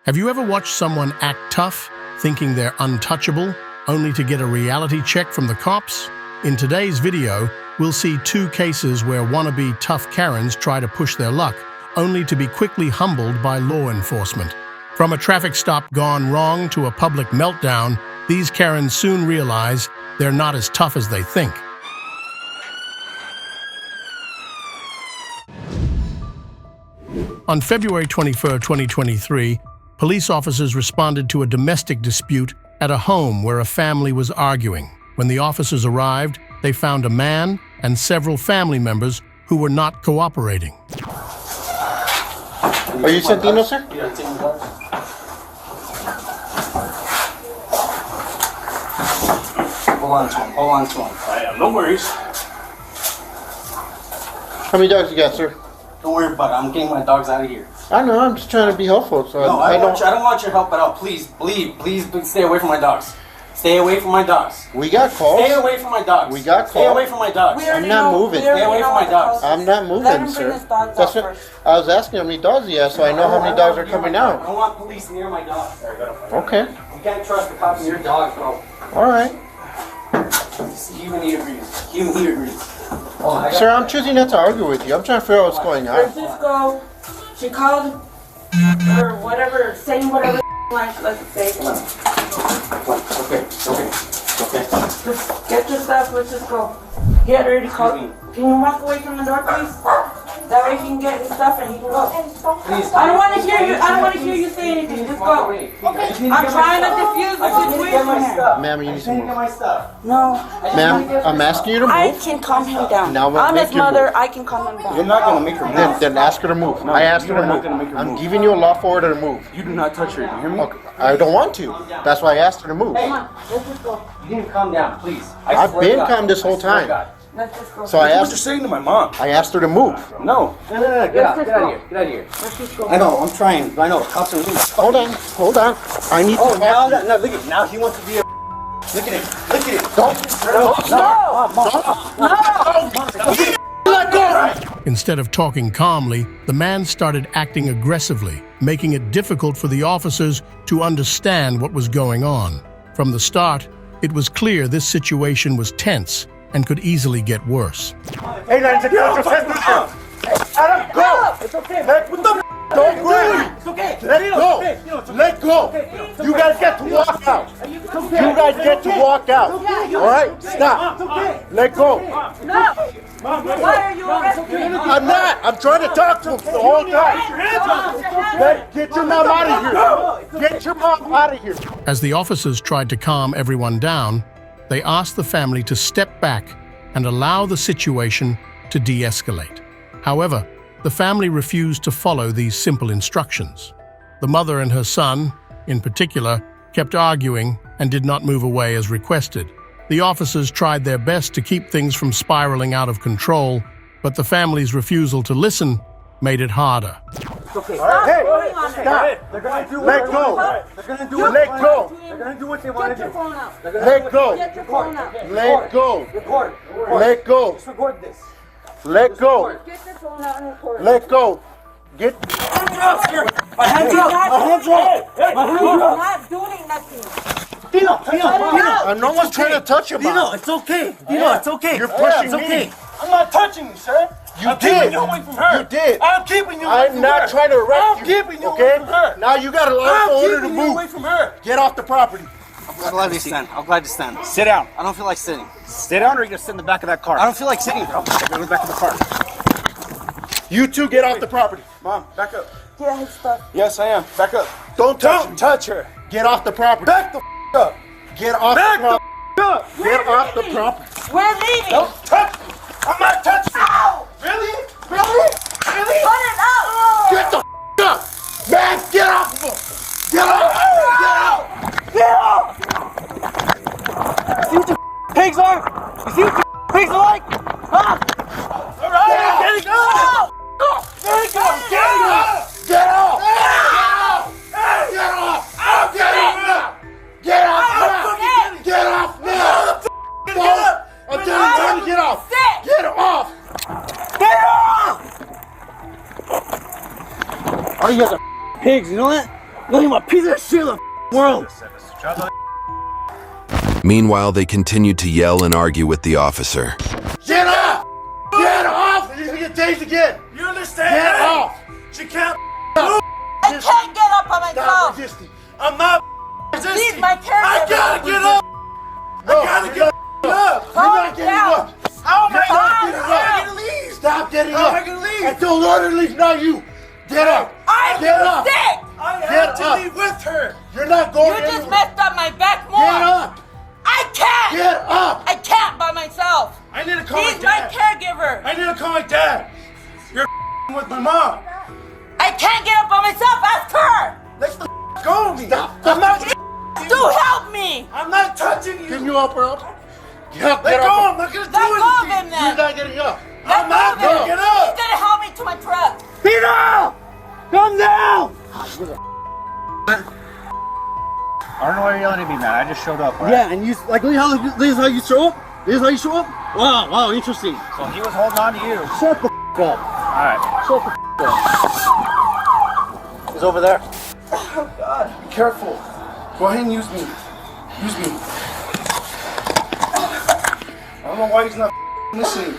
Have you ever watched someone act tough, thinking they're untouchable, only to get a reality check from the cops? In today's video, we'll see two cases where wannabe tough Karens try to push their luck, only to be quickly humbled by law enforcement. From a traffic stop gone wrong to a public meltdown, these Karens soon realize they're not as tough as they think. On February 21, 2023, police officers responded to a domestic dispute at a home where a family was arguing. When the officers arrived, they found a man and several family members who were not cooperating. Are you Santino, sir? Yeah, it's in the box. Hold on to him. Hold on to him. No worries. How many dogs you got, sir? Don't worry about it. I'm getting my dogs out of here. I know, I'm just trying to be helpful. So No, I don't want your help at all. Please stay away from my dogs. Stay away from my dogs. We got calls. Stay away from my dogs. We got Stay calls. away from my dogs. I'm not moving. Stay away from my dogs. I'm not moving, Let him bring sir. his dogs That's out what first. I was asking how many dogs he has, so I know how many dogs are coming I out. don't want police near my dogs. Okay. You can't trust the cops near your dogs, bro. All right. Even he agrees. Even he agrees. Oh, Sir, I'm choosing not to argue with you. I'm trying to figure out what's going on. Francisco, she called or whatever, saying whatever like, let's say. Okay. Just get your stuff, Francisco. He had already called. Can you walk away from the door, please? That way he can get his stuff and he can go. Please. I don't want to hear you. I don't want to hear you say anything. Just go. Okay. I'm trying to defuse the situation here. Ma'am, you need to Get move. my stuff. No. Ma'am, I'm asking you to I move. can calm him down. Now we'll I'm make his you mother. move. I can calm him down. You're not gonna make her move. Then ask her to move. I asked her to you are not gonna make move. her I'm move. giving you a lawful order to move. You do not touch her. You hear me? Okay. I don't want to. That's why I asked her to move. Come on, let's just go. You need to calm down, please. I've been calm this whole time. Let's just go. So I What you're asked. saying to my mom? I asked her to move. No. Get out. Get out of here. Get out of here. Let's just go. I know. I'm trying. I know. Cops are leaving. Hold on. I need Oh, to now talk. that look at now he wants to be a. Look at him. Look at him. Instead of talking calmly, the man started acting aggressively, making it difficult for the officers to understand what was going on. From the start, it was clear this situation was tense and could easily get worse. Hey, Adam, go! It's okay, man. What the Don't worry. It's okay. Let go. Let go. You guys get to walk out. You guys get to walk out. All right? Stop. Let go. No! Why are you arresting me? I'm not. I'm trying to talk to him the whole time. Get your mom out of here. Get your mom out of here. As the officers tried to calm everyone down, they asked the family to step back and allow the situation to de-escalate. However, the family refused to follow these simple instructions. The mother and her son, in particular, kept arguing and did not move away as requested. The officers tried their best to keep things from spiraling out of control, but the family's refusal to listen made it harder. Okay. Hey, on stop. They're gonna do Let go. They're gonna do Let go. They're gonna do what they want Get to your do. phone out. Let go. Get your phone out. Let go. Record. Let go. Just record this. Let go. Get your phone out and record. Let go. Get. My hands up. My hands up. My hands You're up. not doing nothing. Dino. No one's trying to touch him. Dino, it's okay. Dino, it's okay. You're pushing It's okay. me. I'm not touching you, sir. I'm did. keeping you away from her. You did. I'm keeping you away I'm from not her. trying to arrest I'm you. keeping you Okay? away from her. Now you got a I'm lawful order to keeping you away move. from her. Get off the property. I'm glad to stand. I'm glad to stand. Sit down. I don't feel like sitting. Sit down, or you gonna sit in the back of that car. I don't feel like sitting, bro. Go in the back of the car. You two get off the property. Mom, back up. Get his stuff. Yes, I am. Back up. Don't touch Don't touch her. Get off the property. Back the up. Get off Back the property. up. Get off the property. We're leaving. Don't touch me. I'm not touching you. Ow! Really? Really? Really? Put it out. Get the up. Man, get off of him. Get off. Get off! See what your pigs are? You see what your pigs are like? Huh? All right, there you go! There you go! Get off! Get off. Hey! Get off. I'm getting up! Get off now. fucking Get off now. Get up! I'm telling you to get off. Sit. Get off. Get off! All you guys are pigs, you know that? Look, I'm a piece of shit in the world. Meanwhile, they continued to yell and argue with the officer. Get off! Get off! You're gonna get tased again! You understand? Get off! She can't. I can't get up on Stop myself. resisting! I'm not resisting. He's my caregiver. I gotta get up. No, I gotta you're get up. You're not getting down. up! How am I You're not gonna getting How am I up! gonna leave? Stop getting How up! am I gonna leave? I told her to leave, not you! Get up! I'm Get up! sick. I Get have to up. leave with her. You're not going You just anywhere! messed up my back more. Get up! I can't. Get up! I can't by myself. I need to call He's my my dad. caregiver. I need to call my dad. You're with my mom. I can't get up by myself. Ask her. Let's go me. Stop! I'm not. Do help me. I'm not touching you. Can you help her up? Get Let up! go. I'm not gonna do Let go of anything. him then. You're not getting up! I'm not Let go of gonna him. get up. He's gonna help me to my truck. Peter, come down. I don't know why you're yelling at me, man. I just showed up. Right? Yeah, and you like this is how you show up. This is how you show up. Wow, interesting. So he was holding on to you. Shut the up. All right. Shut the up. He's over there. Oh God, be careful. Go ahead and use me. Use me. I don't know why he's not listening.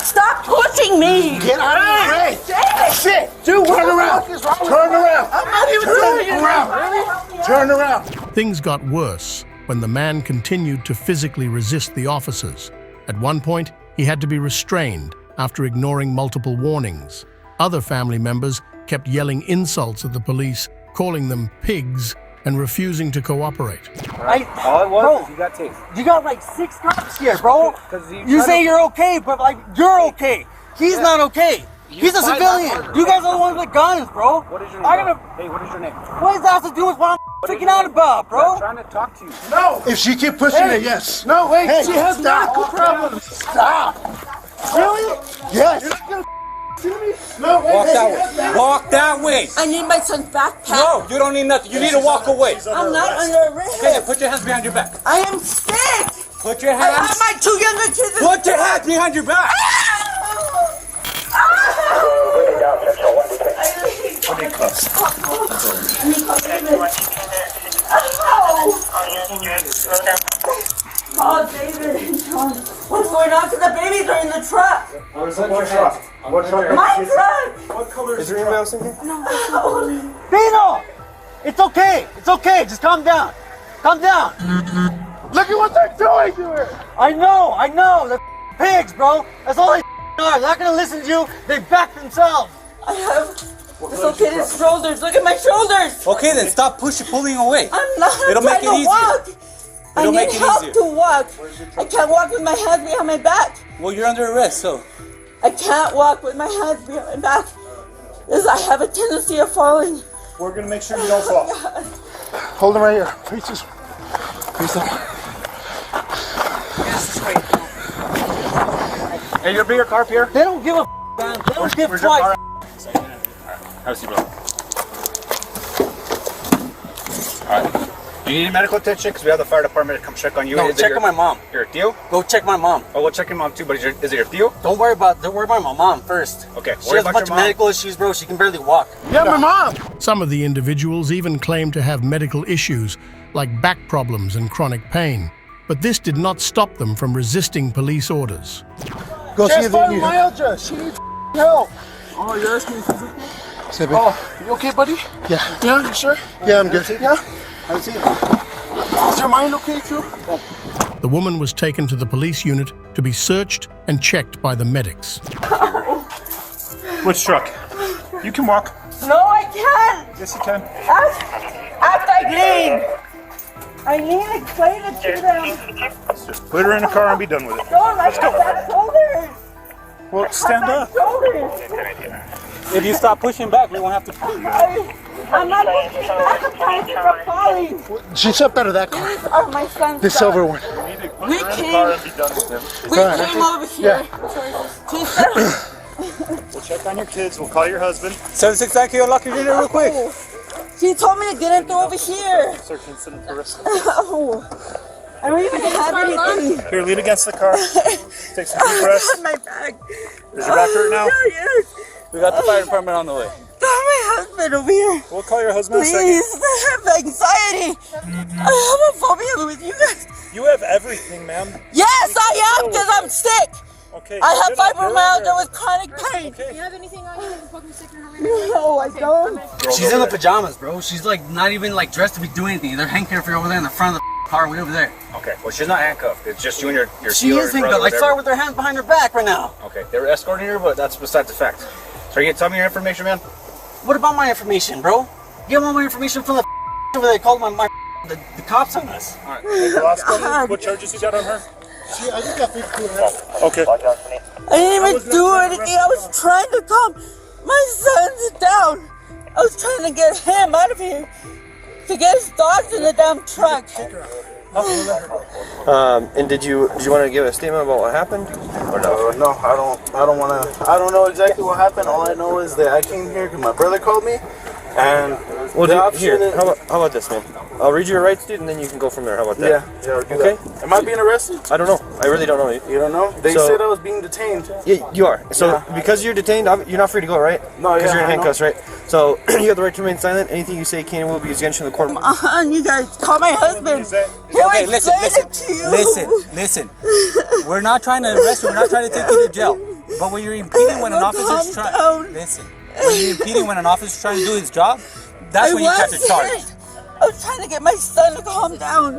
Stop pushing me. Get out of the way! David. Shit! Dude, turn around! Turn around! I'm not even doing it. Around! Turn around! Things got worse when the man continued to physically resist the officers. At one point, he had to be restrained after ignoring multiple warnings. Other family members kept yelling insults at the police, calling them pigs, and refusing to cooperate. All it was, Bro. you got tased. You got like 6 cops here, bro. 'Cause you You try say to- you're okay, but like you're okay. He's not okay. He's a civilian. You guys are the ones with guns, bro. What is your name? I bro? gotta. Hey, what is your name? What does that have to do with what I'm What is freaking your out name? about, I'm bro? trying to talk to you. No. If she keep pushing it, yes. No, wait. Hey, she has stop. medical problems. Stop! Really? Yes! No, wait. Walk hey, that she has way. Walk that way. I need my son's backpack. No, you don't need nothing. You need to walk away. I'm not under arrest. Okay, then put your hands behind your back. I am sick. Put your I have hands. my 2 younger kids. Put your hands behind your back. Oh, David and John. What's going on to the babies are in the truck? What truck? My truck! Is there anyone else in here? Pino! It's okay. It's okay. Just calm down. Calm down. Look at what they're doing to her! I know. They're pigs, bro. That's all they are. They're not gonna listen to you. They back themselves. I have dislocated shoulders. Look at my shoulders. Okay, then stop pulling away. I'm not It'll make trying it to walk. I It'll need make it help easier. to walk. I can't walk with my hands behind my back. Well, you're under arrest, so. I can't walk with my hands behind my back. Because I have a tendency of falling. We're gonna make sure you don't fall. Hold them right here. Face this. Face them. Hey, you'll bring your car up here. They don't give a man. They don't give Where's your twice. car? Have a seat, bro. All right. Do you need medical attention? Because we have the fire department to come check on you. No, Is it check your- on my mom. Your tío? Go check my mom. Oh, we'll check your mom too, but is it your tío? Don't worry about my mom first. Okay, She worry has a about bunch your of mom. medical issues, bro. She can barely walk. Yeah, my mom! Some of the individuals even claimed to have medical issues like back problems and chronic pain. But this did not stop them from resisting police orders. Go see if they need her. fibromyalgia. She needs help. Oh, you're asking me something? Say, babe. Oh, you okay, buddy? Yeah. Yeah, you sure? Yeah, I'm good. Yeah? I see it. Is your mind okay, too? The woman was taken to the police unit to be searched and checked by the medics. Which truck? You can walk. No, I can't. Yes, you can. Ask Eileen. Eileen, explain it to them. Just put her in the car and be done with it. Don't like my back shoulders. Well, stand My up. shoulders. If you stop pushing back, we won't have to. I'm not pushing back. I'm trying to keep from falling. She stepped out of that car. These are my son's The silver one. We came over here to set. We'll check on your kids. We'll call your husband. 769 Kilo Lock your unit real quick. She told me to get into over here. Search incident for risk. Oh, I don't even have anything. Here, lean against the car. Take some deep breaths. My back. Is your back hurt now? Yes. We got the fire department on the way. My husband. husband over here. We'll call your husband in a second. Please, I have anxiety. I have a phobia with you guys. You have everything, ma'am. Yes, I am, because I'm sick. Okay. I have you're fibromyalgia under- with chronic pain. Okay. Do you have anything on you that can fucking stick your hand? No, I don't. She's in the pajamas, bro. She's like not even like dressed to be doing anything. They're handcuffed over there in the front of the car, way over there. Okay, well, she's not handcuffed. It's just you and your She dealer is and brother, handcuffed. I whatever. saw her with her hands behind her back right now. Okay, they were escorting her, but that's besides the fact. So, are you gonna tell me your information, man? What about my information, bro? Give all my information from the over there. Called the cops on us. All right. God. What charges you got on her? I just got 52. Okay. I didn't even do anything. I was trying to calm my son's down. I was trying to get him out of here to get his dogs in the damn truck. And did you want to give a statement about what happened? Or no? No, I don't want to. I don't know exactly what happened. All I know is that I came here because my brother called me, and Well, the option here. is- How about this, man? I'll read you your rights, dude, and then you can go from there. How about that? Yeah, do Okay. that. Am I being arrested? I don't know. I really don't know. You don't know? They So- said I was being detained. Yeah, you are. So Yeah. because you're detained, you're not free to go, right? No, Because yeah, you're in I know. handcuffs, right? So you have the right to remain silent. Anything you say can and will be used against you in the court. Come on, you guys, call my husband. He'll Okay, explain it to you. Listen. We're not trying to arrest you. We're not trying to take you to jail. But when you're impeding when an Calm officer's trying, down. listen. When you're impeding when an officer's trying to do his job, that's when you catch a charge. I was trying to get my son to calm down.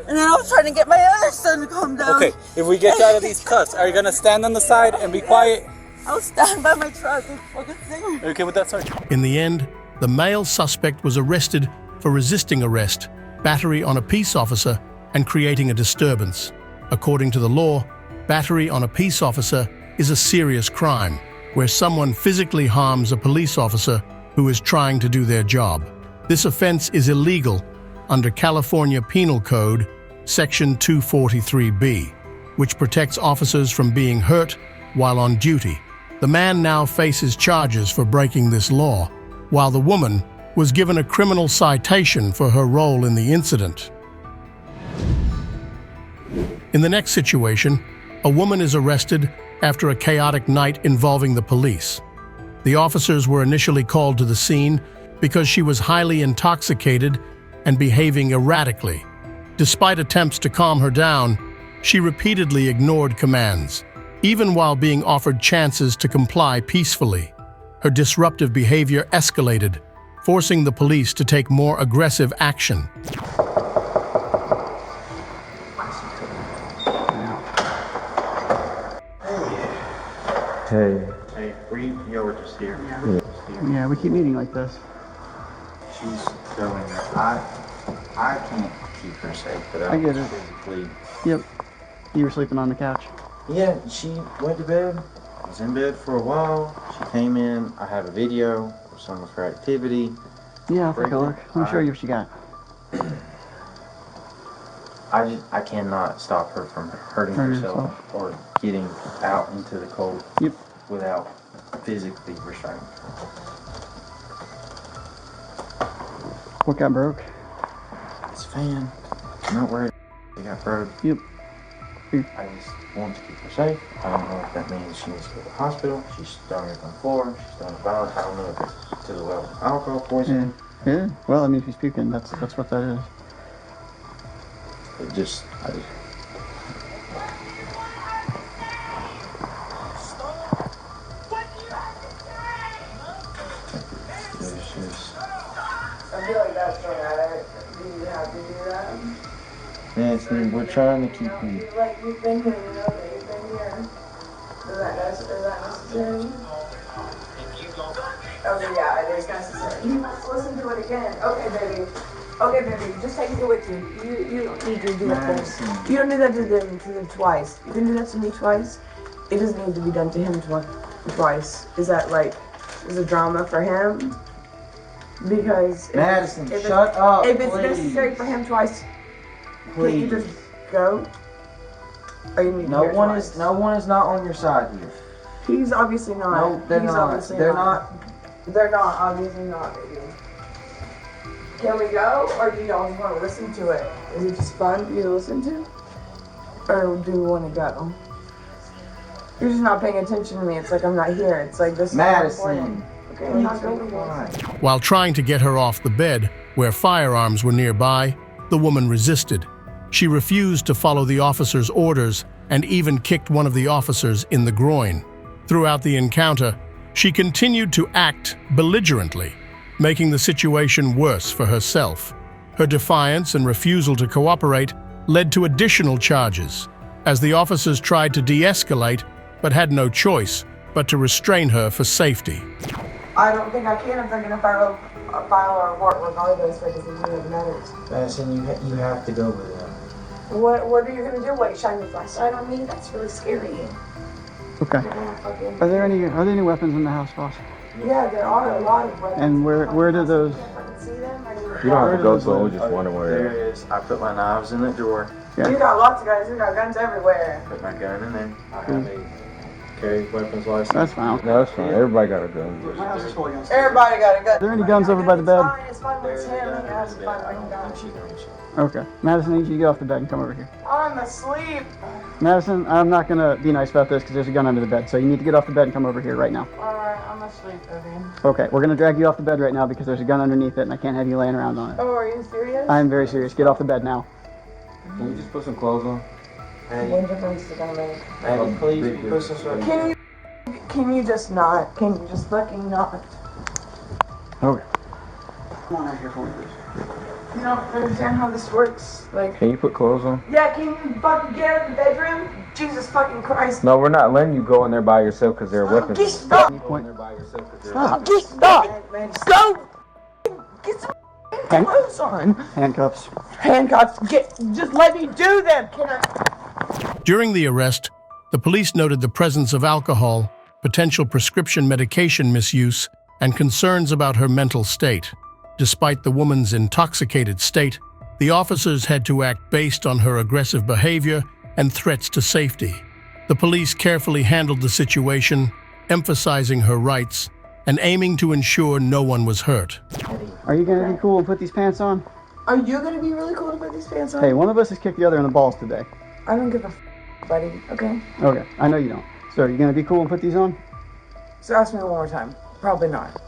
And then I was trying to get my other son to calm down. Okay, if we get you out of these cuffs, are you gonna stand on the side and be quiet? I'll stand by my truck and fucking sing. Are you okay with that, sir? In the end, the male suspect was arrested for resisting arrest, battery on a peace officer, and creating a disturbance. According to the law, battery on a peace officer is a serious crime, where someone physically harms a police officer who is trying to do their job. This offense is illegal under California Penal Code, Section 243B, which protects officers from being hurt while on duty. The man now faces charges for breaking this law, while the woman was given a criminal citation for her role in the incident. In the next situation, a woman is arrested after a chaotic night involving the police. The officers were initially called to the scene because she was highly intoxicated and behaving erratically. Despite attempts to calm her down, she repeatedly ignored commands, even while being offered chances to comply peacefully. Her disruptive behavior escalated, forcing the police to take more aggressive action. Hey. Hey, you were just here. Yeah, we keep meeting like this. She's going. I can't keep her safe without I get it. physically. Yep. You were sleeping on the couch. Yeah, she went to bed. I was in bed for a while. She came in. I have a video of some of her activity. Yeah, I'll take a look. Let me show you what you got. I cannot stop her from hurting herself or getting out into the cold without physically restraining her. What got broke? It's a fan. I'm not worried. It got broke. Yep. I just want to keep her safe. I don't know if that means she needs to go to the hospital. She's throwing up on the floor. She's throwing up out. I don't know if it's to the level of alcohol poisoning. Yeah. Well, I mean, if he's puking, that's what that is. It just, I feel like that's dramatic. Do you have to do that? yeah, we're trying to keep you. Like, you've been here, you know that you've been here. Is that necessary? Okay, yeah, it is necessary. You must listen to it again. Okay, baby. Okay, baby, just take it with you. You don't need to do that. You don't do that to them twice. You can do that to me twice. It doesn't need to be done to him twice. Is that like, is a drama for him? Because Madison, shut up, if it's please. necessary for him twice, can't you Please. just go? Or you need to No hear one twice? is not on your side here. He's obviously not. No, they're He's not. obviously They're not. They're not. Obviously not, baby. Can we go, or do y'all just want to listen to it? Is it just fun for you to listen to, or do you want to go? You're just not paying attention to me. It's like I'm not here. It's like this is Madison. important. Okay, not going While trying to get her off the bed, where firearms were nearby, the woman resisted. She refused to follow the officer's orders and even kicked one of the officers in the groin. Throughout the encounter, she continued to act belligerently, making the situation worse for herself. Her defiance and refusal to cooperate led to additional charges, as the officers tried to de-escalate but had no choice but to restrain her for safety. I don't think I can if they're going to file a report regardless because it really matters. Madison, you have to go with them. What are you going to do? What, shine your flashlight on me? That's really scary. Okay. Are there any weapons in the house, boss? Yeah, there are a lot of weapons. And where do those? You don't have to go to it, just wonder where there is. I put my knives in the drawer. Yeah. You got lots of guns. You got guns everywhere. Put my gun in there. I have a carry weapons license. That's fine. No, that's fine. Everybody got a gun. Everybody got a gun. Are there any guns over by the bed? It's fine with him. He has fun with guns. Okay. Madison, I need you to get off the bed and come over here. I'm asleep. Madison, I'm not going to be nice about this because there's a gun under the bed, so you need to get off the bed and come over here right now. Alright, I'm asleep, baby. Okay, we're going to drag you off the bed right now because there's a gun underneath it and I can't have you laying around on it. Oh, are you serious? I'm very serious. Get off the bed now. Can you just put some clothes on? What difference is it gonna make? Hey, please put some sort of... Can you just not? Can you just fucking not? Okay. Come on out here for me, please. You don't understand how this works. Like, Can you put clothes on? yeah, can you fucking get out of the bedroom? Jesus fucking Christ. No, we're not letting you go in there by yourself because there are weapons. Stop! Stop! Stop! Go! Get some clothes on. Handcuffs. Handcuffs. Just let me do them. Can I? During the arrest, the police noted the presence of alcohol, potential prescription medication misuse, and concerns about her mental state. Despite the woman's intoxicated state, the officers had to act based on her aggressive behavior and threats to safety. The police carefully handled the situation, emphasizing her rights and aiming to ensure no one was hurt. Are you going to be cool and put these pants on? Are you gonna be really cool to put these pants on? Hey, one of us has kicked the other in the balls today. I don't give a buddy, okay? Okay, I know you don't. So are you going to be cool and put these on? So ask me one more time. Probably not.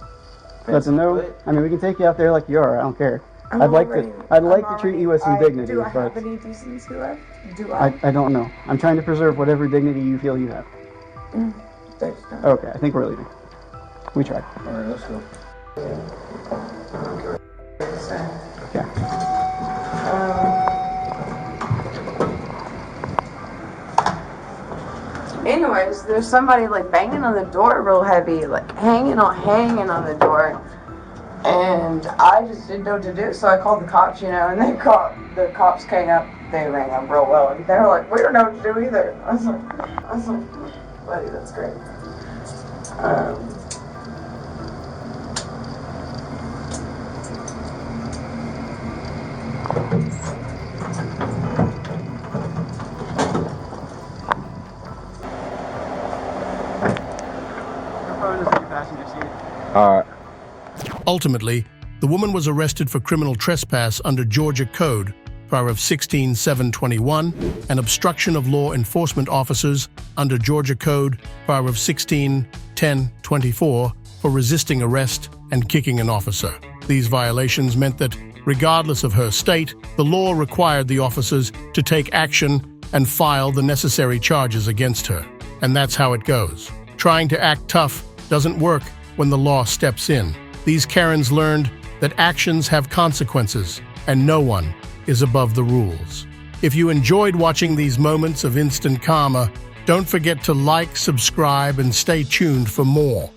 That's a no. I mean, we can take you out there like you are. I don't care. I'd like to treat you with some dignity, Do I have but any decency left? Do I? I don't know. I'm trying to preserve whatever dignity you feel you have. Thanks, no. Okay, I think we're leaving. We tried. All right, let's go. Yeah. Anyways, there's somebody like banging on the door real heavy, like hanging on the door, and I just didn't know what to do, so I called the cops, and the cops came up. They rang up real well, and they were like, "We don't know what to do either." I was like, "Buddy, that's great." All right. Ultimately, the woman was arrested for criminal trespass under Georgia Code, paragraph 16721, and obstruction of law enforcement officers under Georgia Code, paragraph 161024, for resisting arrest and kicking an officer. These violations meant that, regardless of her state, the law required the officers to take action and file the necessary charges against her. And that's how it goes. Trying to act tough doesn't work when the law steps in. These Karens learned that actions have consequences, and no one is above the rules. If you enjoyed watching these moments of instant karma, don't forget to like, subscribe, and stay tuned for more.